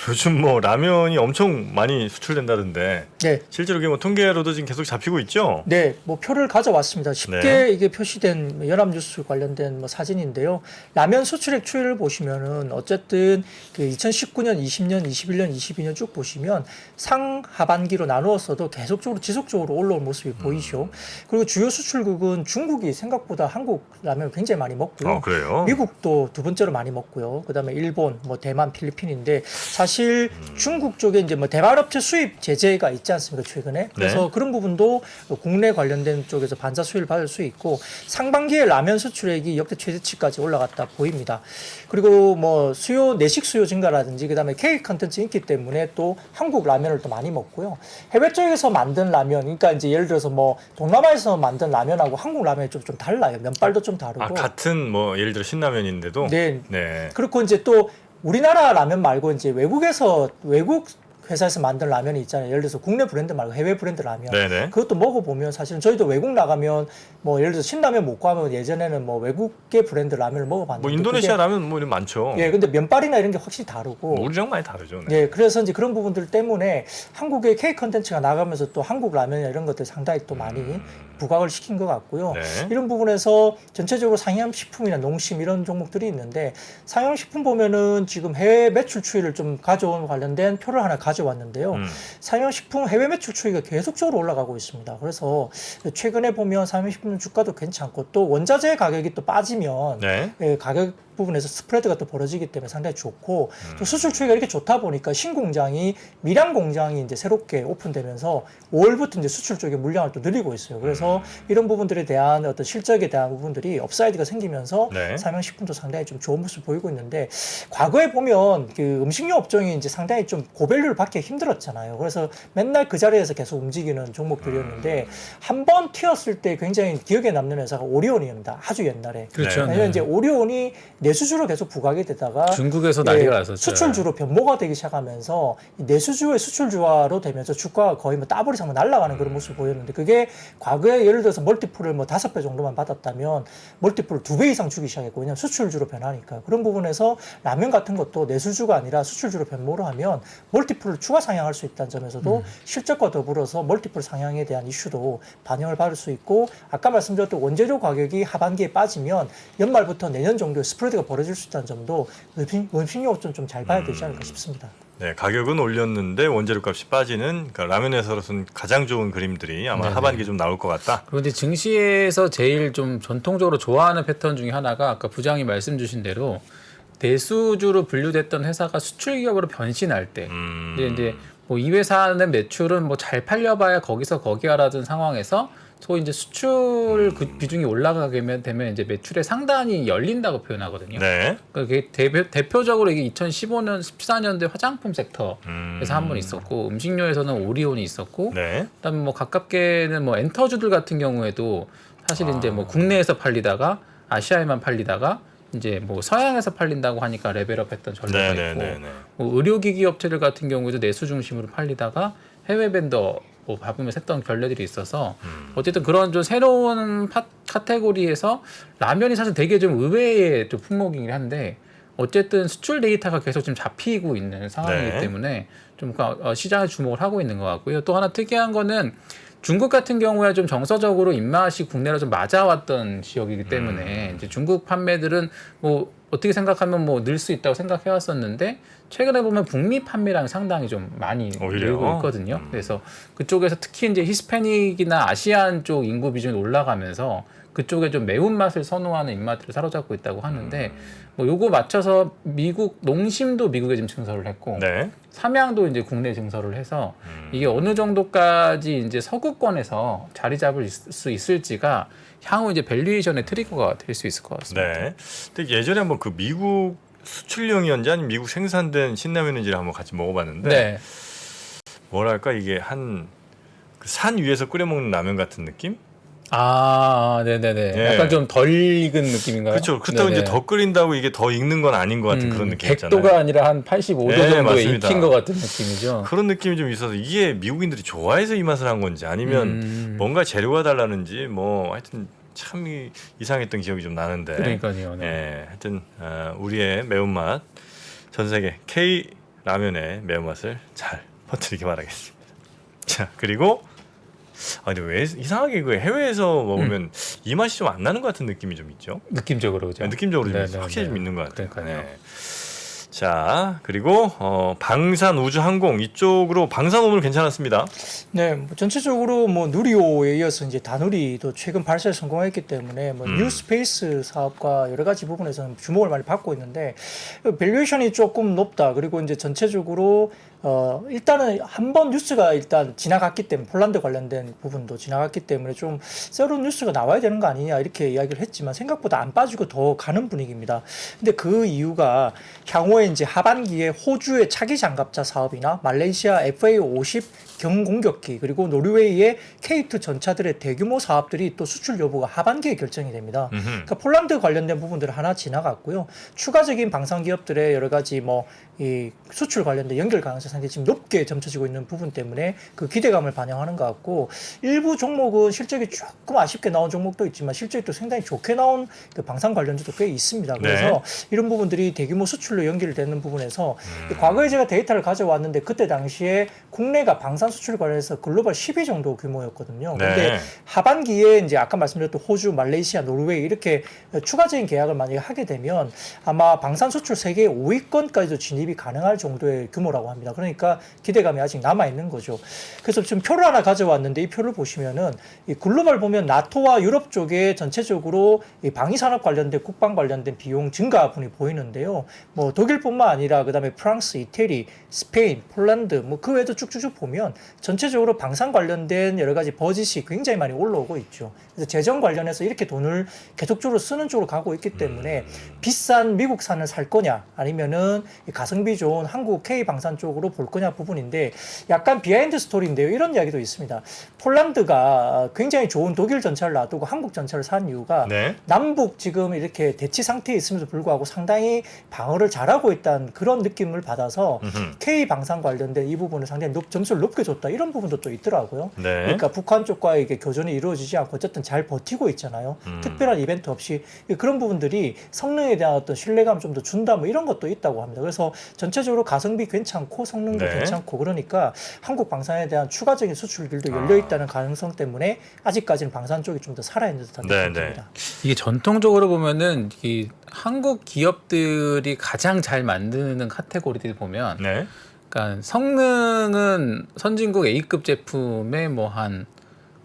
요즘 뭐 라면이 엄청 많이 수출된다던데 네. 실제로 그게 뭐 통계로도 지금 계속 잡히고 있죠? 네, 뭐 표를 가져왔습니다. 쉽게 네. 이게 표시된 연합뉴스 관련된 뭐 사진인데요. 라면 수출액 추이를 보시면은 어쨌든 그 2019년, 20년, 21년, 22년 쭉 보시면 상하반기로 나누었어도 계속적으로 지속적으로 올라온 모습이 보이죠. 그리고 주요 수출국은 중국이 생각보다 한국 라면을 굉장히 많이 먹고요. 그래요? 미국도 두 번째로 많이 먹고요. 그다음에 일본, 뭐 대만, 필리핀인데 사실 중국 쪽에 이제 뭐 대만 업체 수입 제재가 있지 않습니까 최근에? 그래서 네. 그런 부분도 국내 관련된 쪽에서 반사 수혜를 받을 수 있고 상반기에 라면 수출액이 역대 최대치까지 올라갔다 보입니다. 그리고 뭐 수요 내식 수요 증가라든지 그다음에 케이크 컨텐츠 있기 때문에 또 한국 라면을 또 많이 먹고요. 해외 쪽에서 만든 라면, 그러니까 이제 예를 들어서 뭐 동남아에서 만든 라면하고 한국 라면이 좀 달라요. 면발도 좀 다르고. 같은 뭐 예를 들어 신라면인데도 네. 네. 그렇고 이제 또 우리나라 라면 말고 이제 외국 회사에서 만든 라면이 있잖아요. 예를 들어서 국내 브랜드 말고 해외 브랜드 라면. 네네. 그것도 먹어보면 사실은 저희도 외국 나가면 뭐 예를 들어 신라면 못 가면 예전에는 뭐 외국계 브랜드 라면을 먹어봤는데 뭐 인도네시아 라면 뭐 이런 많죠. 예, 근데 면발이나 이런 게 확실히 다르고 뭐 우리랑 많이 다르죠. 네. 예, 그래서 이제 그런 부분들 때문에 한국의 K 컨텐츠가 나가면서 또 한국 라면이나 이런 것들 상당히 또 많이 부각을 시킨 것 같고요. 네. 이런 부분에서 전체적으로 상향식품이나 농심 이런 종목들이 있는데 상향식품 보면은 지금 해외 매출 추이를 좀 가져온 관련된 표를 하나 가져왔는데요. 상향식품 해외 매출 추이가 계속적으로 올라가고 있습니다. 그래서 최근에 보면 상향식품 주가도 괜찮고 또 원자재 가격이 또 빠지면 네. 예, 가격 부분에서 스프레드가 또 벌어지기 때문에 상당히 좋고 또 수출 추이가 이렇게 좋다 보니까 신공장이 밀양 공장이 이제 새롭게 오픈되면서 5월부터 이제 수출 쪽에 물량을 또 늘리고 있어요. 그래서 이런 부분들에 대한 어떤 실적에 대한 부분들이 업사이드가 생기면서 네. 삼양식품도 상당히 좀 좋은 모습 보이고 있는데 과거에 보면 그 음식료 업종이 이제 상당히 좀 고밸류를 받기 힘들었잖아요. 그래서 맨날 그 자리에서 계속 움직이는 종목들이었는데 한 번 튀었을 때 굉장히 기억에 남는 회사가 오리온이었습니다. 아주 옛날에. 그렇죠. 왜냐면 이제 오리온이 내수주로 계속 부각이 되다가 중국에서 난리가 예, 났었죠. 수출주로 변모가 되기 시작하면서 이 내수주의 수출주화로 되면서 주가가 거의 뭐 따블이 상으로 날아가는 그런 모습을 보였는데 그게 과거에 예를 들어서 멀티플을 뭐 5배 정도만 받았다면 멀티플을 2배 이상 주기 시작했고 왜냐면 수출주로 변하니까 그런 부분에서 라면 같은 것도 내수주가 아니라 수출주로 변모를 하면 멀티플을 추가 상향할 수 있다는 점에서도 실적과 더불어서 멀티플 상향에 대한 이슈도 반영을 받을 수 있고 아까 말씀드렸던 원재료 가격이 하반기에 빠지면 연말부터 내년 정도에 스프레드가 벌어질 수 있다는 점도 음식료 업종 좀 잘 봐야 되지 않을까 싶습니다. 네, 가격은 올렸는데 원재료 값이 빠지는 그러니까 라면 회사로서는 가장 좋은 그림들이 아마 네네. 하반기에 좀 나올 것 같다. 그런데 증시에서 제일 좀 전통적으로 좋아하는 패턴 중에 하나가 아까 부장이 말씀 주신 대로 대수주로 분류됐던 회사가 수출 기업으로 변신할 때 이제 뭐 이 회사는 매출은 뭐 잘 팔려봐야 거기서 거기 하라던 상황에서 소위 이제 수출 그 비중이 올라가게 되면 이제 매출의 상단이 열린다고 표현하거든요. 네. 그게 대표적으로 이게 2015년, 14년대 화장품 섹터에서 한 번 있었고 음식료에서는 오리온이 있었고 네. 그다음에 뭐 가깝게는 뭐 엔터주들 같은 경우에도 사실 이제 뭐 국내에서 팔리다가 아시아에만 팔리다가 이제 뭐 서양에서 팔린다고 하니까 레벨업했던 전례가 있고 뭐 의료기기 업체들 같은 경우에도 내수 중심으로 팔리다가 해외 밴더 뭐 잡으면서 했던 결례들이 있어서 어쨌든 그런 좀 새로운 카테고리에서 라면이 사실 되게 좀 의외의 좀 품목이긴 한데 어쨌든 수출 데이터가 계속 좀 잡히고 있는 상황이기 네. 때문에 좀 시장에 주목을 하고 있는 것 같고요. 또 하나 특이한 거는 중국 같은 경우에 좀 정서적으로 입맛이 국내로 좀 맞아왔던 지역이기 때문에 이제 중국 판매들은 뭐 어떻게 생각하면 뭐 늘 수 있다고 생각해왔었는데 최근에 보면 북미 판매량이 상당히 좀 많이 오히려? 늘고 있거든요. 그래서 그쪽에서 특히 이제 히스패닉이나 아시안 쪽 인구 비중이 올라가면서 그쪽에 좀 매운맛을 선호하는 입맛들을 사로잡고 있다고 하는데 뭐 요거 맞춰서 미국 농심도 미국에 지금 증설을 했고 네. 삼양도 이제 국내 증설을 해서 이게 어느 정도까지 이제 서구권에서 자리 잡을 수 있을지가 향후 이제 밸류에이션의 트리거가 될 수 있을 것 같습니다. 네. 근데 예전에 한번 그 미국 수출용이었는지 아니면 미국 생산된 신라면인지를 한번 같이 먹어봤는데 네. 뭐랄까 이게 한 그 산 위에서 끓여 먹는 라면 같은 느낌? 아, 네네네. 예. 약간 좀 덜 익은 느낌인가요? 그렇죠. 그렇다고 네네. 이제 더 끓인다고 이게 더 익는 건 아닌 것 같은 그런 느낌 있잖아요. 100도가 아니라 한 85도 네, 정도에 맞습니다. 익힌 것 같은 느낌이죠. 그런 느낌이 좀 있어서 이게 미국인들이 좋아해서 이 맛을 한 건지 아니면 뭔가 재료가 달라는지 뭐 하여튼 참 이상했던 기억이 좀 나는데. 그러니까요. 네. 예, 하여튼 우리의 매운맛 전 세계 K 라면의 매운맛을 잘 퍼뜨리기 바라겠습니다. 자 그리고 근데 왜 이상하게 그 해외에서 먹으면 이 맛이 좀 안 나는 것 같은 느낌이 좀 있죠. 느낌적으로 그죠? 느낌적으로 좀 네네네. 확실히 좀 있는 것 같아요. 그러니까요. 자 그리고 방산 우주항공 이쪽으로 방산오물 괜찮았습니다. 네, 뭐 전체적으로 뭐 누리호에 이어서 이제 다누리도 최근 발사에 성공했기 때문에 뭐 뉴스페이스 사업과 여러 가지 부분에서는 주목을 많이 받고 있는데 밸류에이션이 조금 높다. 그리고 이제 전체적으로 일단은 한 번 뉴스가 일단 지나갔기 때문에 폴란드 관련된 부분도 지나갔기 때문에 좀 새로운 뉴스가 나와야 되는 거 아니냐 이렇게 이야기를 했지만 생각보다 안 빠지고 더 가는 분위기입니다. 근데 그 이유가 향후에 이제 하반기에 호주의 차기 장갑차 사업이나 말레이시아 FA50 경공격기 그리고 노르웨이의 K2 전차들의 대규모 사업들이 또 수출 여부가 하반기에 결정이 됩니다. 그러니까 폴란드 관련된 부분들은 하나 지나갔고요. 추가적인 방산 기업들의 여러 가지 뭐 이 수출 관련된 연결 가능성이 상당히 지금 높게 점쳐지고 있는 부분 때문에 그 기대감을 반영하는 것 같고 일부 종목은 실적이 조금 아쉽게 나온 종목도 있지만 실적이 또 상당히 좋게 나온 그 방산 관련주도 꽤 있습니다. 그래서 이런 부분들이 대규모 수출로 연결되는 부분에서 과거에 제가 데이터를 가져왔는데 그때 당시에 국내가 방산 수출 관련해서 글로벌 10위 정도 규모였거든요. 근데 하반기에 이제 아까 말씀드렸던 호주, 말레이시아, 노르웨이 이렇게 추가적인 계약을 만약에 하게 되면 아마 방산 수출 세계 5위권까지도 진입이 가능할 정도의 규모라고 합니다. 그러니까 기대감이 아직 남아 있는 거죠. 그래서 지금 표를 하나 가져왔는데 이 표를 보시면은 이 글로벌 보면 나토와 유럽 쪽에 전체적으로 이 방위 산업 관련된 국방 관련된 비용 증가분이 보이는데요. 뭐 독일뿐만 아니라 그다음에 프랑스, 이태리, 스페인, 폴란드 뭐 그 외에도 쭉쭉쭉 보면 전체적으로 방산 관련된 여러 가지 버짓이 굉장히 많이 올라오고 있죠. 그래서 재정 관련해서 이렇게 돈을 계속적으로 쓰는 쪽으로 가고 있기 때문에 비싼 미국산을 살 거냐 아니면은 가성비 좋은 한국 K 방산 쪽으로 볼 거냐 부분인데 약간 비하인드 스토리인데요. 이런 이야기도 있습니다. 폴란드가 굉장히 좋은 독일 전차를 놔두고 한국 전차를 산 이유가 남북 지금 이렇게 대치 상태에 있음에도 불구하고 상당히 방어를 잘하고 있다는 그런 느낌을 받아서 K 방산 관련된 이 부분을 상당히 점수를 높게 줬다 이런 부분도 또 있더라고요. 그러니까 북한 쪽과 이게 교전이 이루어지지 않고 어쨌든 잘 버티고 있잖아요. 특별한 이벤트 없이 그런 부분들이 성능에 대한 어떤 신뢰감 좀 더 준다 뭐 이런 것도 있다고 합니다. 그래서 전체적으로 가성비 괜찮고 성능도 괜찮고 그러니까 한국 방산에 대한 추가적인 수출들도 열려 있다는 가능성 때문에 아직까지는 방산 쪽이 좀 더 살아있는 듯한 느낌입니다. 이게 전통적으로 보면은 이 한국 기업들이 가장 잘 만드는 카테고리들 보면 그러니까 성능은 선진국 A급 제품의 뭐 한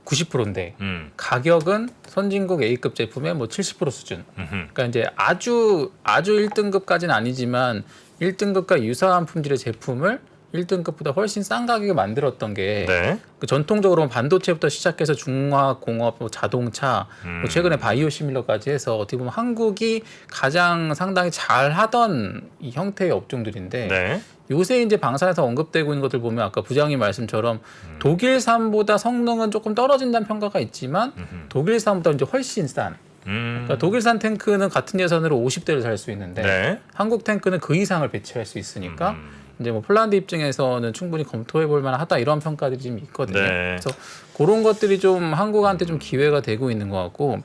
90%인데 가격은 선진국 A급 제품의 뭐 70% 수준. 그러니까 이제 아주 1등급까지는 아니지만 1등급과 유사한 품질의 제품을 1등급보다 훨씬 싼 가격에 만들었던 게 그 전통적으로 반도체부터 시작해서 중화학, 공업, 뭐 자동차, 뭐 최근에 바이오 시밀러까지 해서 어떻게 보면 한국이 가장 상당히 잘하던 이 형태의 업종들인데 요새 이제 방산에서 언급되고 있는 것들 보면 아까 부장님 말씀처럼 독일산보다 성능은 조금 떨어진다는 평가가 있지만 독일산보다 이제 훨씬 싼. 그러니까 독일산 탱크는 같은 예산으로 50대를 살 수 있는데 한국 탱크는 그 이상을 배치할 수 있으니까 이제 뭐 폴란드 입장에서는 충분히 검토해 볼 만하다 이런 평가들이 좀 있거든요. 그래서 그런 것들이 좀 한국한테 좀 기회가 되고 있는 것 같고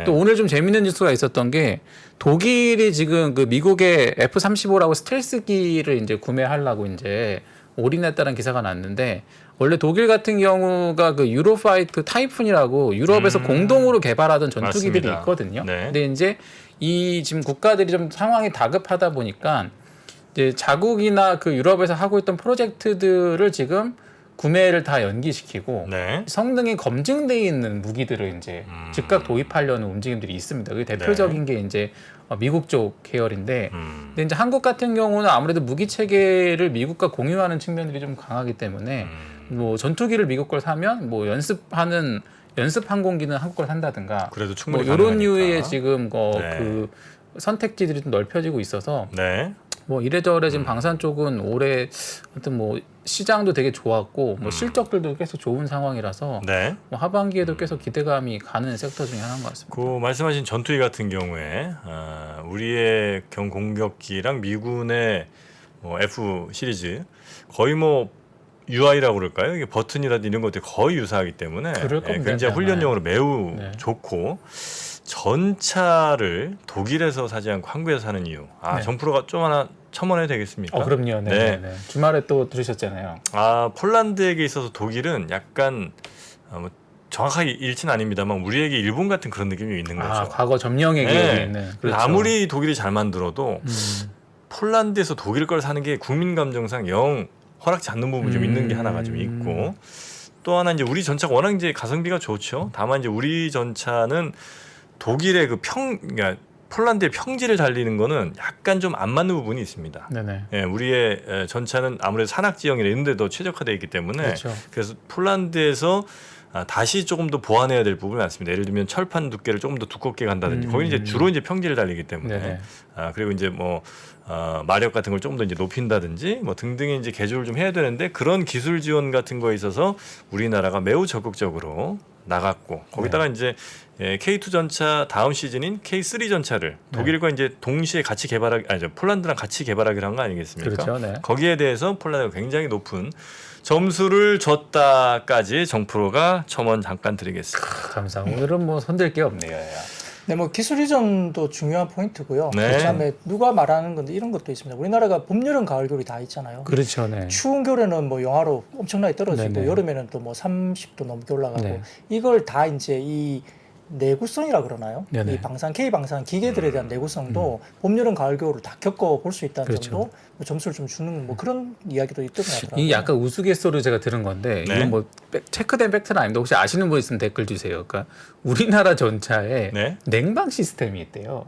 또 오늘 좀 재밌는 뉴스가 있었던 게 독일이 지금 그 미국의 F-35라고 스텔스기를 이제 구매하려고 이제 올인했다는 기사가 났는데 원래 독일 같은 경우가 그 유로파이트 타이푼이라고 유럽에서 공동으로 개발하던 전투기들이 있거든요. 근데 이제 이 지금 국가들이 좀 상황이 다급하다 보니까 이제 자국이나 그 유럽에서 하고 있던 프로젝트들을 지금 구매를 다 연기시키고 성능이 검증돼 있는 무기들을 이제 즉각 도입하려는 움직임들이 있습니다. 그게 대표적인 게 이제 미국 쪽 계열인데, 근데 이제 한국 같은 경우는 아무래도 무기 체계를 미국과 공유하는 측면들이 좀 강하기 때문에 뭐 전투기를 미국 걸 사면 뭐 연습 항공기는 한국 걸 산다든가, 그래도 충분히 뭐 이런 가능하니까. 류의 지금 그 선택지들이 좀 넓혀지고 있어서. 뭐 이래저래 지금 방산 쪽은 올해 하여튼 뭐 시장도 되게 좋았고 뭐 실적들도 계속 좋은 상황이라서 뭐 하반기에도 계속 기대감이 가는 섹터 중에 하나인 것 같습니다. 그 말씀하신 전투기 같은 경우에 우리의 경공격기랑 미군의 뭐 F 시리즈 거의 뭐 UI라고 그럴까요? 이게 버튼이라든지 이런 것들이 거의 유사하기 때문에 굉장히 훈련용으로 매우 좋고 전차를 독일에서 사지 않고 한국에서 사는 이유. 정프로가 좀 하나 첨언해도 되겠습니까? 그럼요. 주말에 또 들으셨잖아요. 폴란드에게 있어서 독일은 약간 뭐 정확하게 일치는 아닙니다만 우리에게 일본 같은 그런 느낌이 있는 거죠. 과거 점령의 기억이 있는. 그렇죠. 아무리 독일이 잘 만들어도 폴란드에서 독일 걸 사는 게 국민 감정상 영 허락지 않는 부분이 좀 있는 게 하나가 좀 있고 또 하나 이제 우리 전차가 워낙 이제 가성비가 좋죠. 다만 이제 우리 전차는 독일의 그러니까 폴란드의 평지를 달리는 거는 약간 좀 안 맞는 부분이 있습니다. 우리의 전차는 아무래도 산악 지형이나 이런 데도 최적화되어 있기 때문에 그래서 폴란드에서 다시 조금 더 보완해야 될 부분이 많습니다. 예를 들면 철판 두께를 조금 더 두껍게 간다든지 거기는 이제 주로 이제 평지를 달리기 때문에 그리고 이제 뭐 마력 같은 걸 조금 더 이제 높인다든지 뭐 등등의 이제 개조를 좀 해야 되는데 그런 기술 지원 같은 거에 있어서 우리나라가 매우 적극적으로 나갔고 거기다가 이제 K2 전차 다음 시즌인 K3 전차를 독일과 이제 동시에 같이 폴란드랑 같이 개발하기로 한 거 아니겠습니까? 그렇죠. 네. 거기에 대해서 폴란드가 굉장히 높은 점수를 줬다까지 정프로가 첨언 잠깐 드리겠습니다. 감사합니다. 오늘은 뭐 손댈 게 없네요. 야. 네, 뭐 기술 이전도 중요한 포인트고요. 네. 그다음에 누가 말하는 건데 이런 것도 있습니다. 우리나라가 봄, 여름, 가을, 겨울이 다 있잖아요. 그렇죠. 네. 추운 겨울에는 뭐 영하로 엄청나게 떨어지고 네네. 여름에는 또 뭐 30도 넘게 올라가고 네. 이걸 다 이제 이 내구성이라 그러나요? 네네. 이 K 방산 기계들에 대한 내구성도 봄, 여름, 가을, 겨울을 다 겪어 볼 수 있다는 그렇죠. 점도 뭐 점수를 좀 주는 뭐 그런 이야기도 있던 것 같더라고요. 이 약간 우스갯소리로 제가 들은 건데 네. 이건 뭐 체크된 팩트는 아닌데 혹시 아시는 분 있으면 댓글 주세요. 그러니까 우리나라 전차에 네. 냉방 시스템이 있대요.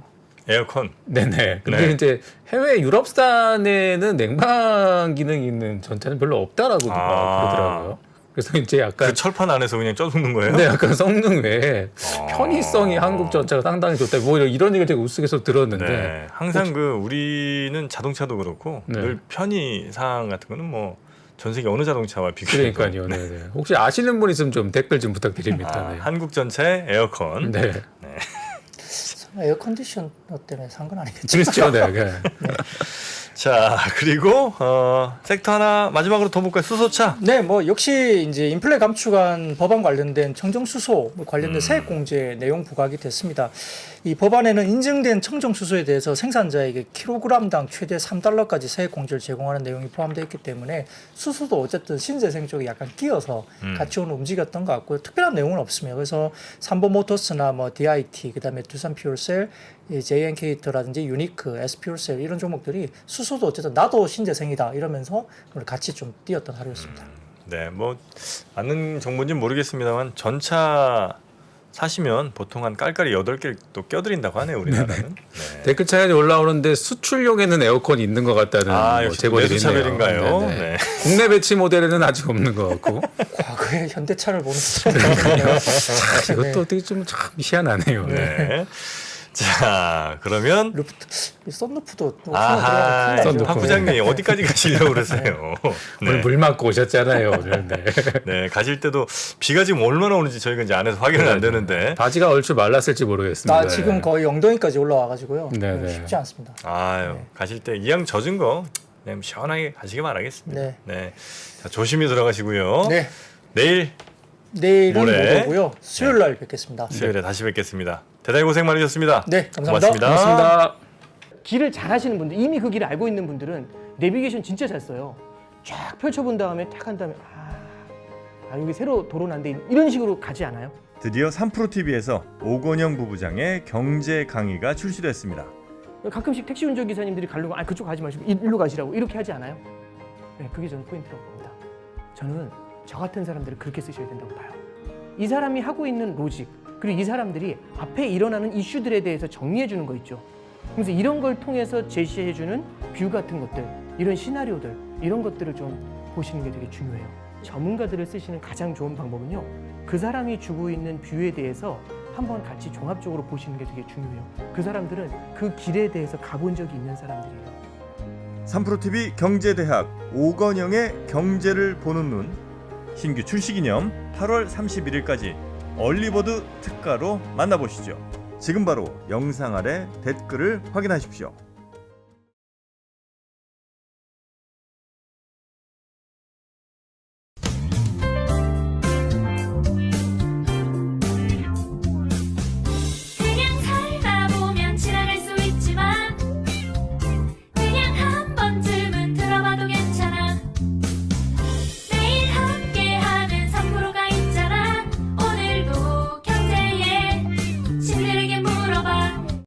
에어컨. 네네. 근데 네. 이제 해외 유럽산에는 냉방 기능이 있는 전차는 별로 없다라고 누가 그러더라고요. 그래서 이제 약간 그 철판 안에서 그냥 쪄 죽는 거예요? 네, 약간 성능 외에 편의성이 한국 전차가 상당히 좋다. 뭐 이런 얘기를 제가 우스갯소리 들었는데 네, 항상 그 우리는 자동차도 그렇고 네. 늘 편의 사항 같은 거는 뭐 전 세계 어느 자동차와 비교해도 그러니까요. 네, 네. 혹시 아시는 분 있으면 좀 댓글 좀 부탁드립니다. 네. 한국 전차의 에어컨. 네. 에어컨디션 때문에 산 건 아니겠죠? 그렇죠. 네. 네. 자, 그리고 섹터 하나 마지막으로 더 볼까요? 수소차. 네, 뭐 역시 이제 인플레 감축안 법안 관련된 청정수소 관련된 세액 공제 내용 부각이 됐습니다. 이 법안에는 인증된 청정수소에 대해서 생산자에게 킬로그램당 최대 3달러까지 세액 공제를 제공하는 내용이 포함되어 있기 때문에 수소도 어쨌든 신재생 쪽에 약간 끼어서 같이 오늘 움직였던 것 같고요. 특별한 내용은 없습니다. 그래서 삼보모터스나 뭐 DIT, 그다음에 두산퓨얼셀, JN케이터라든지 유니크, S퓨얼셀 이런 종목들이 수소도 어쨌든 나도 신재생이다 이러면서 오늘 같이 좀 뛰었던 하루였습니다. 네, 뭐 아는 정보인지 모르겠습니다만 전차 사시면 보통 한 깔깔이 8개 또 껴드린다고 하네요, 우리나라는. 네. 댓글 차이가 올라오는데 수출용에는 에어컨이 있는 것 같다는 뭐 역시 제보들이 있네요. 매수차별인가요? 네, 네. 네. 국내 배치 모델에는 아직 없는 것 같고 과거에 현대차를 보는 이것도 어떻게 좀 참 희한하네요. 네. 네. 자, 그러면 썬루프도 아하, 썬루프. 박 부장님 어디까지 가시려고 그러세요? 오늘 물 맞고 오셨잖아요. 오늘. 네. 네, 가실 때도 비가 지금 얼마나 오는지 저희가 이제 안에서 확인은 안 되는데. 바지가 얼추 말랐을지 모르겠습니다. 나 지금 거의 엉덩이까지 올라와가지고요. 네, 네. 쉽지 않습니다. 아유, 가실 때 이왕 젖은 거 그냥 시원하게 가시기 바라겠습니다. 네. 네. 자, 조심히 들어가시고요. 네, 내일 내일은 모레. 못 오고요. 수요일 날 뵙겠습니다. 수요일에 다시 뵙겠습니다. 대단히 고생 많으셨습니다. 네, 감사합니다. 고맙습니다. 고맙습니다. 길을 잘 하시는 분들, 이미 그 길을 알고 있는 분들은 내비게이션 진짜 잘 써요. 쫙 펼쳐본 다음에 탁 한 다음에 여기 새로 도로 난데 이런 식으로 가지 않아요? 드디어 3프로TV에서 오건영 부부장의 경제 강의가 출시됐습니다. 가끔씩 택시 운전기사님들이 가려고 그쪽 가지 마시고 일로 가시라고 이렇게 하지 않아요? 네, 그게 저는 포인트라고 봅니다. 저는 저 같은 사람들을 그렇게 쓰셔야 된다고 봐요. 이 사람이 하고 있는 로직, 그리고 이 사람들이 앞에 일어나는 이슈들에 대해서 정리해 주는 거 있죠. 그래서 이런 걸 통해서 제시해 주는 뷰 같은 것들, 이런 시나리오들, 이런 것들을 좀 보시는 게 되게 중요해요. 전문가들을 쓰시는 가장 좋은 방법은요, 그 사람이 주고 있는 뷰에 대해서 한번 같이 종합적으로 보시는 게 되게 중요해요. 그 사람들은 그 길에 대해서 가본 적이 있는 사람들이에요. 3프로TV 경제대학 오건영의 경제를 보는 눈 신규 출시 기념 8월 31일까지 얼리버드 특가로 만나보시죠. 지금 바로 영상 아래 댓글을 확인하십시오.